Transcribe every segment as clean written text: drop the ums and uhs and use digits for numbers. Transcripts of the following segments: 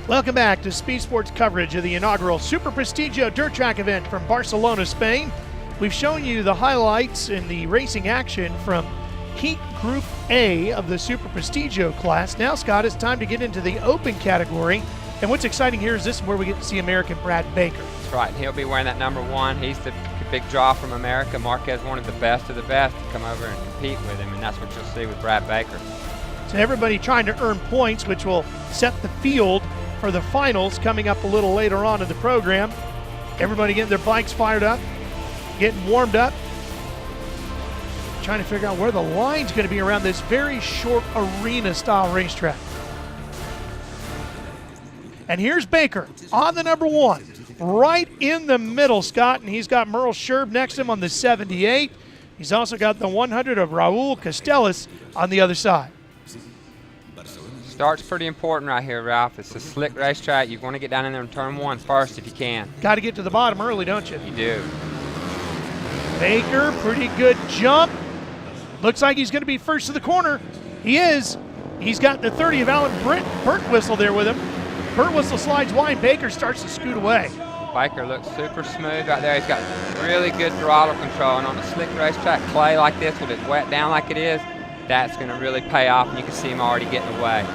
Welcome back to Speed Sports coverage of the inaugural Superprestigio Dirt Track event from Barcelona, Spain. We've shown you the highlights in the racing action from Heat Group A of the Superprestigio class. Now, Scott, it's time to get into the open category. And what's exciting here is this is where we get to see American Brad Baker. That's right. He'll be wearing that number 1. He's the big draw from America. Marquez wanted the best of the best to come over and compete with him, and that's what you'll see with Brad Baker. So everybody trying to earn points, which will set the field for the finals coming up a little later on in the program. Everybody getting their bikes fired up, getting warmed up, trying to figure out where the line's going to be around this very short arena-style racetrack. And here's Baker on the number 1, right in the middle, Scott, and he's got Merle Sherb next to him on the 78. He's also got the 100 of Raul Castellas on the other side. Start's pretty important right here, Ralph. It's a slick racetrack. You want to get down in there in turn 1 first if you can. Got to get to the bottom early, don't you? You do. Baker, pretty good jump. Looks like he's going to be first to the corner. He is. He's got the 30 of Alan Birtwistle there with him. Birtwistle slides wide. Baker starts to scoot away. Baker looks super smooth right there. He's got really good throttle control. And on a slick racetrack, clay like this, with it wet down like it is, that's going to really pay off, and you can see him already getting away.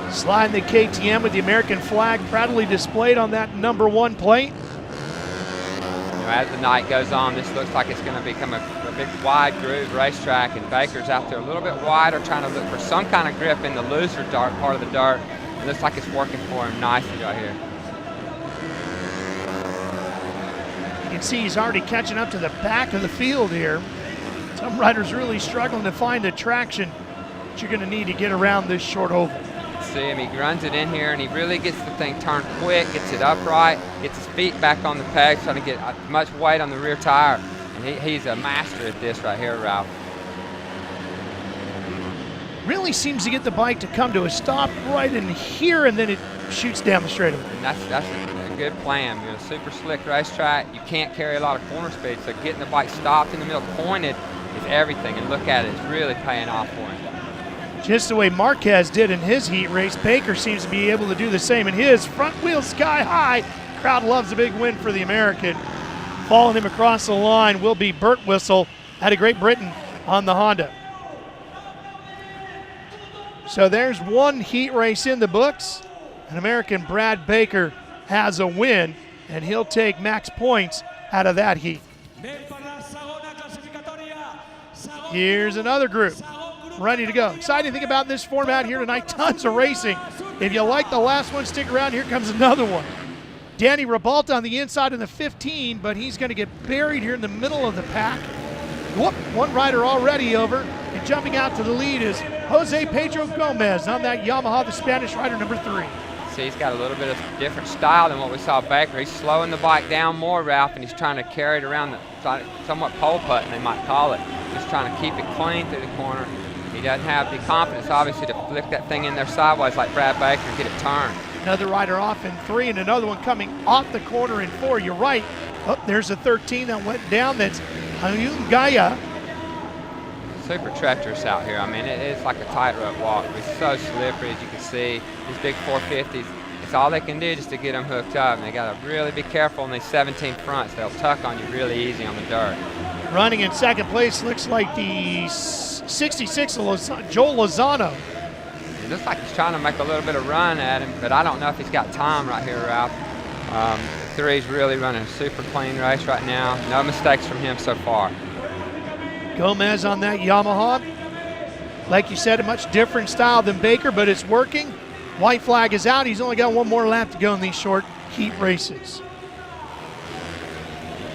Sliding the KTM with the American flag proudly displayed on that number 1 plate. As the night goes on, this looks like it's going to become a big wide groove racetrack, and Baker's out there a little bit wider trying to look for some kind of grip in the looser dirt part of the dirt. It looks like it's working for him nicely right here. You can see he's already catching up to the back of the field here. Some riders really struggling to find the traction that you're going to need to get around this short oval. See him, he runs it in here, and he really gets the thing turned quick, gets it upright, gets his feet back on the pegs, trying to get much weight on the rear tire. And he's a master at this right here, Ralph. Really seems to get the bike to come to a stop right in here, and then it shoots down the straightaway. And that's a good plan. You know, super slick racetrack, you can't carry a lot of corner speed, so getting the bike stopped in the middle, pointed, is everything. And look at it, it's really paying off for him. Just the way Marquez did in his heat race, Baker seems to be able to do the same in his. Front wheel sky high. Crowd loves a big win for the American. Following him across the line will be Birtwistle out of Great Britain on the Honda. So there's one heat race in the books. An American Brad Baker has a win, and he'll take max points out of that heat. Here's another group ready to go. Exciting thing about this format here tonight, tons of racing. If you like the last one, stick around. Here comes another one. Danny Ribalta on the inside in the 15, but he's going to get buried here in the middle of the pack. Whoop, one rider already over, and jumping out to the lead is Jose Pedro Gomez on that Yamaha, the Spanish rider number 3. See, he's got a little bit of different style than what we saw Baker. He's slowing the bike down more, Ralph, and he's trying to carry it around, somewhat pole putting, they might call it. Just trying to keep it clean through the corner. He doesn't have the confidence, obviously, to flick that thing in there sideways like Brad Baker and get it turned. Another rider off in 3, and another one coming off the corner in 4. You're right. Oh, there's a 13 that went down. That's Hayungaya. Super treacherous out here. I mean, it's like a tightrope walk. It's so slippery, as you can see. These big 450s, it's all they can do just to get them hooked up. And they got to really be careful in these 17 fronts. They'll tuck on you really easy on the dirt. Running in second place looks like the 66 Joel Lozano. It looks like he's trying to make a little bit of run at him, but I don't know if he's got time right here, Ralph. 3's really running a super clean race right now. No mistakes from him so far. Gomez on that Yamaha. Like you said, a much different style than Baker, but it's working. White flag is out. He's only got one more lap to go in these short heat races.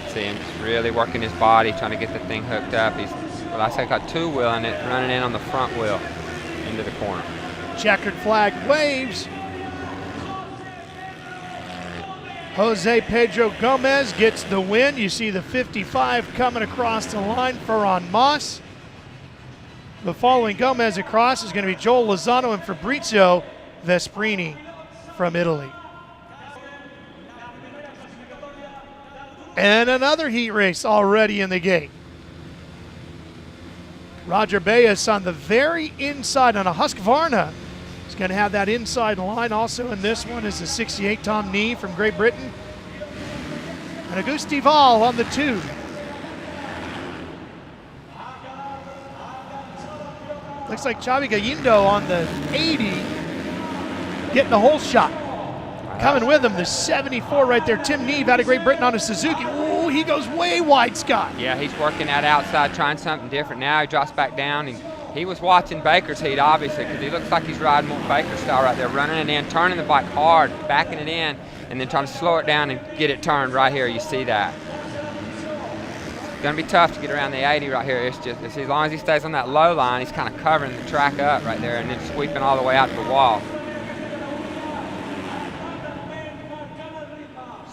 See him just really working his body, trying to get the thing hooked up. He's, well, I said, got 2 wheel in it, running in on the front wheel into the corner. Checkered flag waves. Jose Pedro Gomez gets the win. You see the 55 coming across the line for Ron Moss. But following Gomez across is going to be Joel Lozano and Fabrizio Vesprini from Italy. And another heat race already in the gate. Roger Bayes on the very inside on a Husqvarna. He's going to have that inside line. Also in this one is the 68 Tom Nee from Great Britain. And Auguste Val on the 2. Looks like Xavi Galindo on the 80 getting the whole shot. Coming with him, the 74 right there. Tim Neve out of Great Britain on a Suzuki. Ooh, he goes way wide, Scott. Yeah, he's working that outside, trying something different now. He drops back down. He was watching Baker's heat, obviously, because he looks like he's riding more Baker style right there, running it in, turning the bike hard, backing it in, and then trying to slow it down and get it turned right here. You see that. It's going to be tough to get around the 80 right here. It's just, as long as he stays on that low line, he's kind of covering the track up right there and then sweeping all the way out to the wall.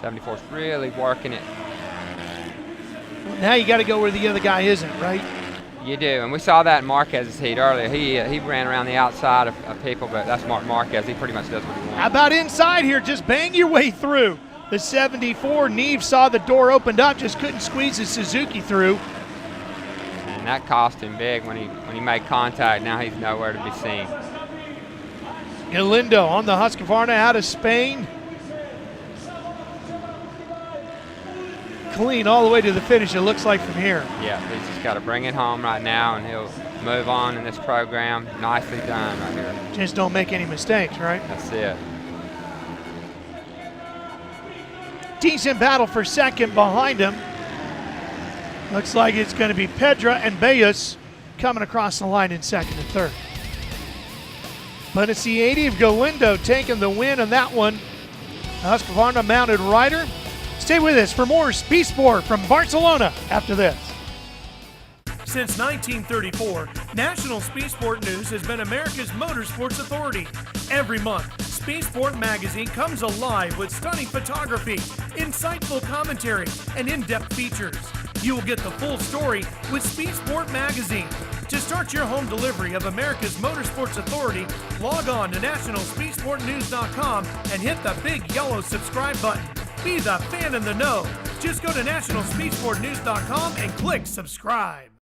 74's really working it. Now you got to go where the other guy isn't, right? You do, and we saw that in Marquez's heat earlier. He ran around the outside of people, but that's Marc Marquez. He pretty much does what he wants. How about inside here? Just bang your way through. The 74, Neve saw the door opened up, just couldn't squeeze his Suzuki through. And that cost him big when he made contact. Now he's nowhere to be seen. Galindo on the Husqvarna out of Spain. Clean all the way to the finish, it looks like, from here. Yeah, he's just got to bring it home right now, and he'll move on in this program. Nicely done right here. Just don't make any mistakes, right? That's it. Decent battle for second behind him. Looks like it's going to be Pedra and Bayas coming across the line in second and third. But it's the 80 of Galindo taking the win on that one. Husqvarna mounted rider. Stay with us for more Speed Sport from Barcelona after this. Since 1934, National Speed Sport News has been America's motorsports authority. Every month, Speed Sport magazine comes alive with stunning photography, insightful commentary, and in-depth features. You will get the full story with Speed Sport magazine. To start your home delivery of America's motorsports authority, log on to nationalspeedsportnews.com and hit the big yellow subscribe button. Be the fan in the know. Just go to nationalspeedsportnews.com and click subscribe.